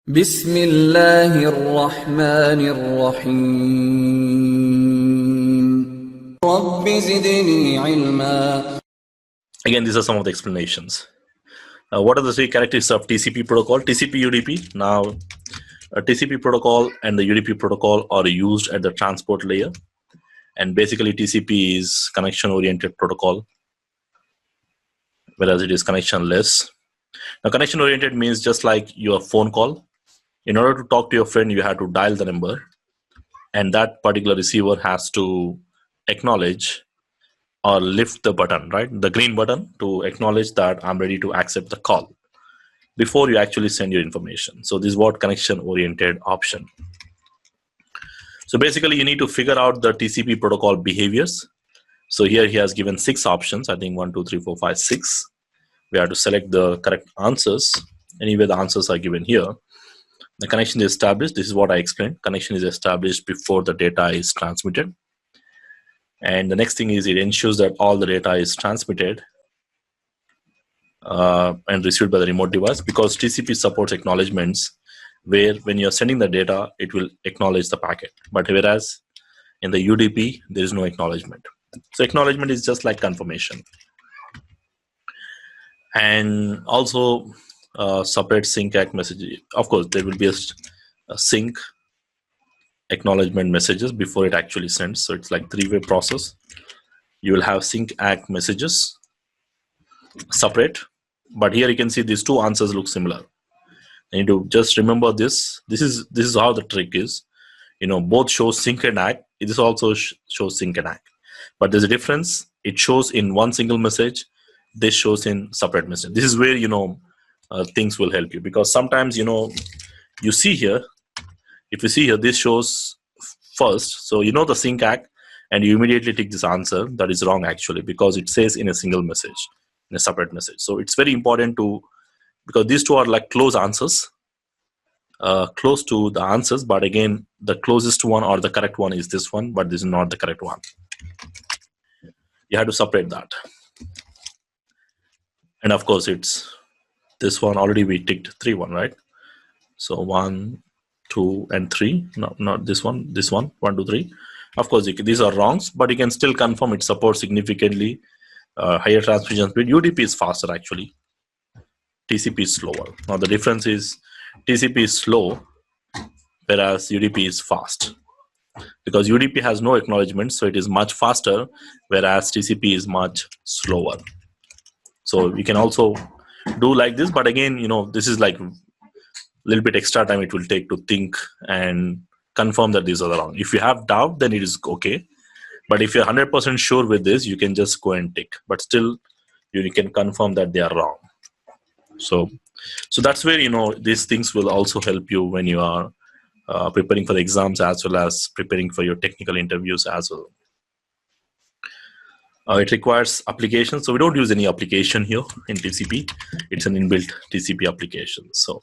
بسم الله الرحمن الرحيم رب زدني علما. Again, these are some of the explanations. What are the three characteristics of TCP protocol? TCP UDP. Now, a TCP protocol and the UDP protocol are used at the transport layer. And basically, TCP is connection-oriented protocol, whereas it is connectionless. Now, connection-oriented means just like your phone call. In order to talk to your friend, you have to dial the number, and that particular receiver has to acknowledge or lift the button, right? The green button to acknowledge that I'm ready to accept the call before you actually send your information. So this is what connection-oriented option. So basically, you need to figure out the TCP protocol behaviors. So here he has given 6 options. I think 1, 2, 3, 4, 5, 6. We have to select the correct answers. Anyway, the answers are given here. The connection is established. This is what I explained. Connection is established before the data is transmitted. And the next thing is it ensures that all the data is transmitted and received by the remote device, because TCP supports acknowledgements where when you're sending the data, it will acknowledge the packet. But whereas in the UDP, there is no acknowledgement. So acknowledgement is just like confirmation. And also separate sync ACK message. Of course, there will be a sync acknowledgement messages before it actually sends. So it's like 3-way process. You will have sync ACK messages separate, but here you can see these 2 answers look similar. You need to just remember this. This is how the trick is. Both show sync and ACK. This also shows sync and ACK, but there's a difference. It shows in one single message. This shows in separate message. This is where things will help you, because sometimes you see here. If you see here, this shows first. So the sync ACK, and you immediately take this answer. That is wrong actually, because it says in a single message, in a separate message. So it's very important because these 2 are like close answers, close to the answers. But again, the closest one or the correct one is this one, but this is not the correct one. You have to separate that. And of course, it's this one already we ticked 3, 1, right? So 1, 2, and 3. No, not this one. This one, 1, 2, 3. Of course, these are wrongs, but you can still confirm it supports significantly higher transmission speed. UDP is faster actually. TCP is slower. Now the difference is TCP is slow, whereas UDP is fast. Because UDP has no acknowledgement, so it is much faster, whereas TCP is much slower. So you can also do like this, but again, this is like a little bit extra time it will take to think and confirm that these are wrong. If you have doubt, then it is okay. But if you're 100% sure with this, you can just go and tick. But still, you can confirm that they are wrong. So that's where these things will also help you when you are preparing for the exams, as well as preparing for your technical interviews as well. It requires application, so we don't use any application here in TCP. It's an inbuilt TCP application. So